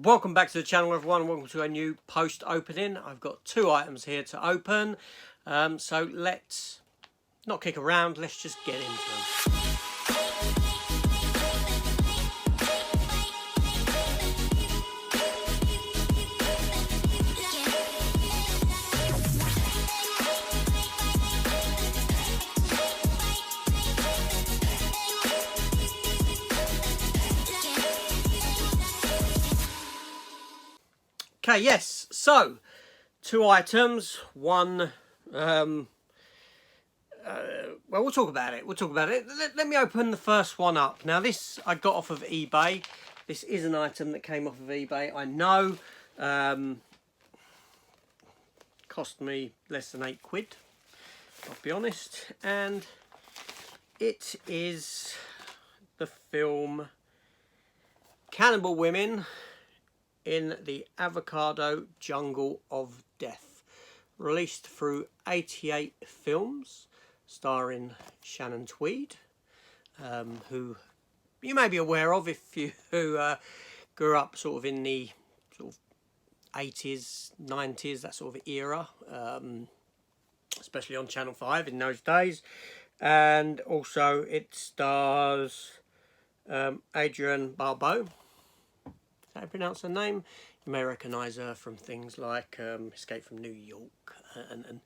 Welcome back to the channel, everyone. Welcome to a new post opening. I've got two items here to open, so let's not kick around, let's just get into them. Okay, yes, so two items. One, well, we'll talk about it. Let me open the first one up. Now, this I got off of eBay. This is an item that came off of eBay. I know, cost me less than £8, I'll be honest. And it is the film Cannibal Women in the Avocado Jungle of Death, released through 88 Films, starring Shannon Tweed, who you may be aware of if you grew up sort of in the sort of 80s, 90s, that sort of era, especially on Channel 5 in those days. And also it stars Adrienne Barbeau. How do I pronounce her name? You may recognise her from things like Escape from New York and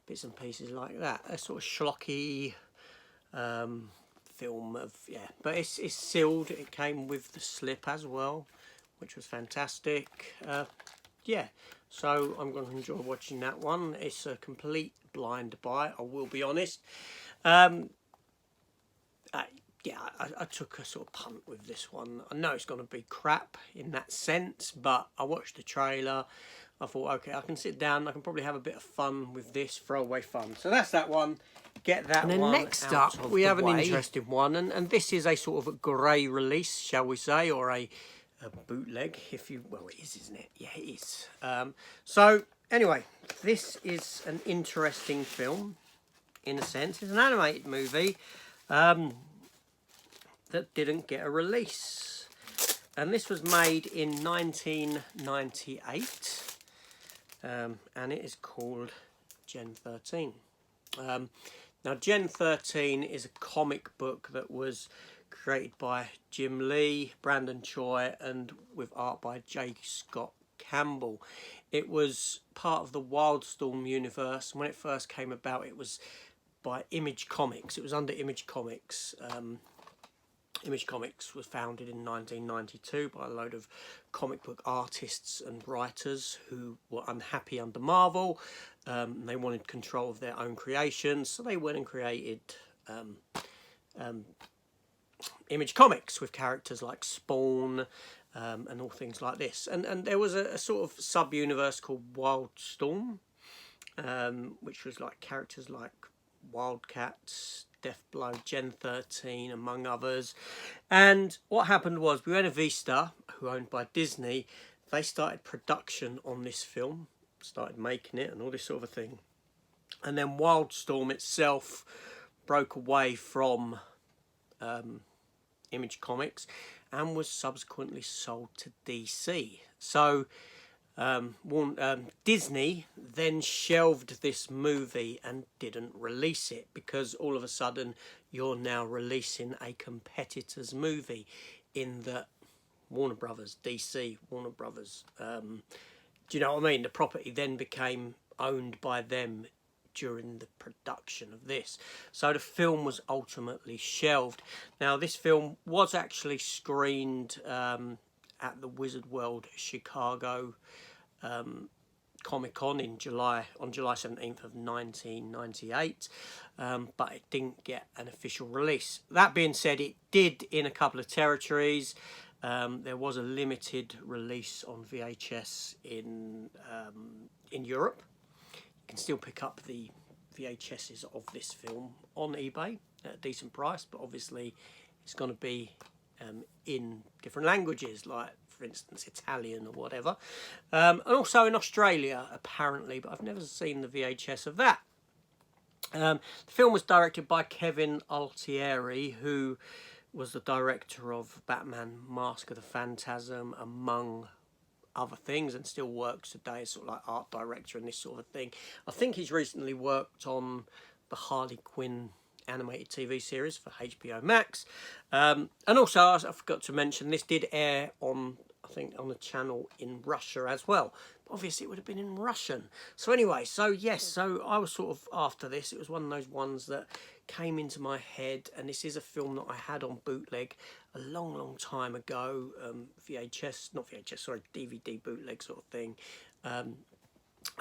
bits and pieces like that. A sort of schlocky film of, yeah. But it's sealed. It came with the slip as well, which was fantastic. Yeah, so I'm going to enjoy watching that one. It's a complete blind buy, I will be honest. Yeah, I took a sort of punt with this one. I know it's going to be crap in that sense, but I watched the trailer. I thought, okay, I can sit down. I can probably have a bit of fun with this, throwaway fun. So that's that one. Get that one. And then next up, we have an interesting one. And this is a sort of a grey release, shall we say, or a bootleg, if you... Well, it is, isn't it? Yeah, it is. So, anyway, this is an interesting film, in a sense. It's an animated movie. That didn't get a release, and this was made in 1998, and it is called Gen 13. Now, Gen 13 is a comic book that was created by Jim Lee, Brandon Choi, and with art by J. Scott Campbell. It was part of the Wildstorm universe. When it first came about, it was by Image Comics. It was under Image Comics. Image Comics was founded in 1992 by a load of comic book artists and writers who were unhappy under Marvel. They wanted control of their own creations, so they went and created Image Comics with characters like Spawn and all things like this. And there was a sort of sub-universe called Wildstorm, which was like characters like Wildcats, Deathblow, Gen 13, among others. And what happened was Buena Vista, who are owned by Disney, they started production on this film, started making it and all this sort of a thing. And then Wildstorm itself broke away from Image Comics and was subsequently sold to DC. So Disney then shelved this movie and didn't release it, because all of a sudden you're now releasing a competitor's movie in the Warner Brothers, DC, Warner Brothers. Do you know what I mean? The property then became owned by them during the production of this. So the film was ultimately shelved. Now, this film was actually screened at the Wizard World Chicago Comic-Con on July 17th of 1998, but it didn't get an official release. That being said, it did in a couple of territories. There was a limited release on VHS in Europe. You can still pick up the VHSs of this film on eBay at a decent price, but obviously it's going to be in different languages, like for instance Italian or whatever, and also in Australia apparently, but I've never seen the VHS of that. The film was directed by Kevin Altieri, who was the director of Batman Mask of the Phantasm, among other things and still works today as sort of like art director and this sort of thing. I think he's recently worked on the Harley Quinn animated TV series for HBO Max. And also, I forgot to mention, this did air on, I think, on a channel in Russia as well. But obviously, it would have been in Russian. So anyway, so yes, so I was sort of after this. It was one of those ones that came into my head, and this is a film that I had on bootleg a long time ago. VHS, not VHS, sorry, DVD bootleg sort of thing. And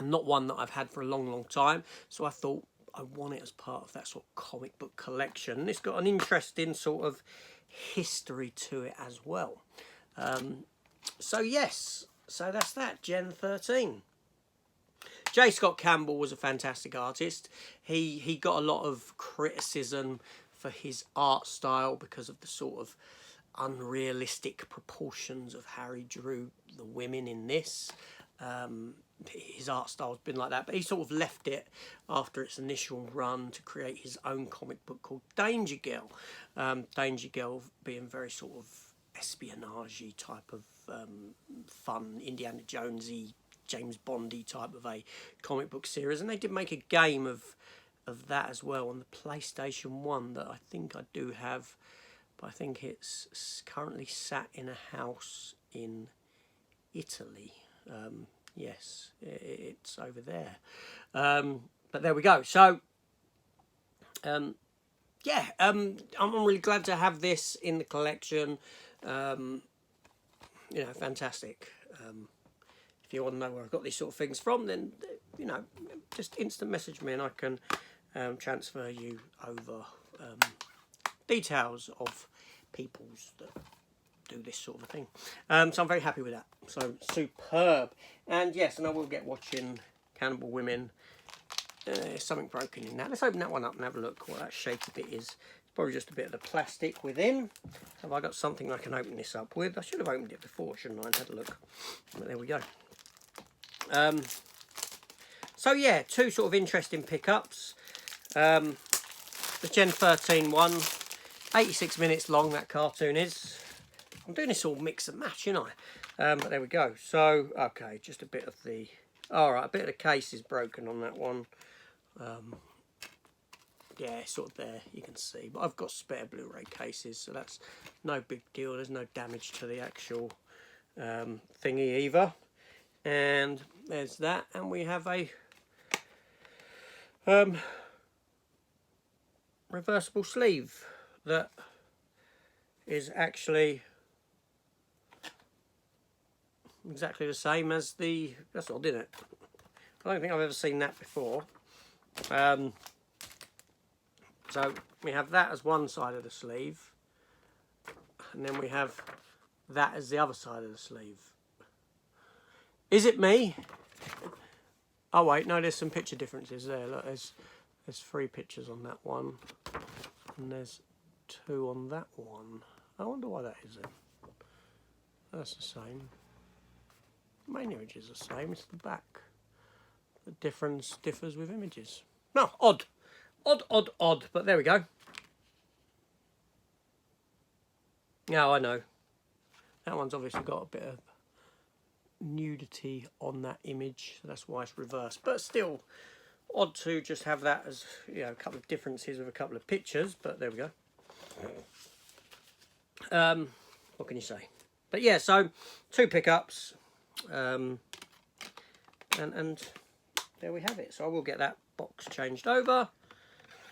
not one that I've had for a long time. So I thought, I want it as part of that sort of comic book collection. It's got an interesting sort of history to it as well. So yes, so that's that, Gen 13. J. Scott Campbell was a fantastic artist. He got a lot of criticism for his art style because of the sort of unrealistic proportions of how he drew the women in this. His art style has been like that, but he sort of left it after its initial run to create his own comic book called Danger Girl. Danger Girl being very sort of espionage-y type of fun, Indiana Jonesy, James Bondy type of a comic book series, and they did make a game of that as well on the PlayStation 1 that I think I do have, but I think it's currently sat in a house in Italy. Yes, it's over there. But there we go. So, yeah, I'm really glad to have this in the collection. You know, fantastic. If you want to know where I've got these sort of things from, then, you know, just instant message me and I can transfer you over details of peoples that do this sort of thing. So I'm very happy with that. So superb. And yes, and I will get watching Cannibal Women. There's something broken in that. Let's open that one up and have a look what that shaky bit is. It's probably just a bit of the plastic within. Have I got something I can open this up with? I should have opened it before, shouldn't I? And had a look. But there we go. So yeah, two sort of interesting pickups. The Gen 13 one, 86 minutes long, that cartoon is. I'm doing this all mix and match, you know. But there we go. So, okay, just a bit of the... Alright, a bit of the case is broken on that one. Yeah, sort of there, you can see. But I've got spare Blu-ray cases, so that's no big deal. There's no damage to the actual thingy either. And there's that. And we have a reversible sleeve that is actually exactly the same as the... That's odd, isn't it? I don't think I've ever seen that before. So we have that as one side of the sleeve, and then we have that as the other side of the sleeve. Is it me? Oh wait, no, there's some picture differences there. Look, there's 3 pictures on that one, and there's 2 on that one. I wonder why that is then. That's the same. The main image is the same, it's the back. The difference differs with images. No, odd. Odd, but there we go. Now I know. That one's obviously got a bit of nudity on that image, so that's why it's reversed. But still, odd to just have that as, you know, a couple of differences with a couple of pictures, but there we go. What can you say? But yeah, so 2 pickups. And there we have it. So I will get that box changed over.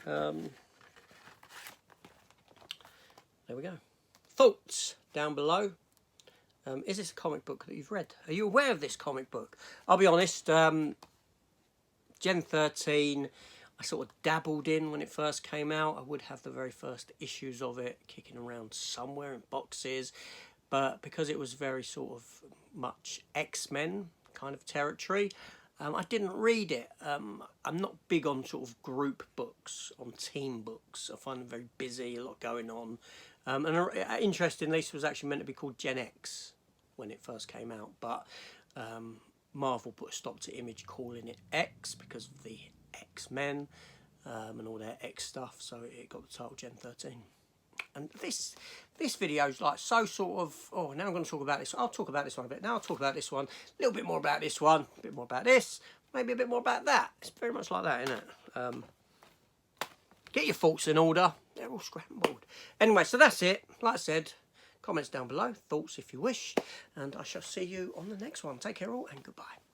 There we go. Thoughts down below. Is this a comic book that you've read? Are you aware of this comic book? I'll be honest, Gen 13, I sort of dabbled in when it first came out. I would have the very first issues of it kicking around somewhere in boxes. But because it was very sort of much X-Men kind of territory, I didn't read it. I'm not big on sort of group books, on team books. I find them very busy, a lot going on. And interestingly, this was actually meant to be called Gen X when it first came out, but Marvel put a stop to Image calling it X because of the X-Men and all their X stuff, so it got the title Gen 13. And this video is like so sort of, oh, now I'm going to talk about this. I'll talk about this one a bit. Now I'll talk about this one. A little bit more about this one. A bit more about this. Maybe a bit more about that. It's very much like that, isn't it? Get your thoughts in order. They're all scrambled. Anyway, so that's it. Like I said, comments down below. Thoughts if you wish. And I shall see you on the next one. Take care all and goodbye.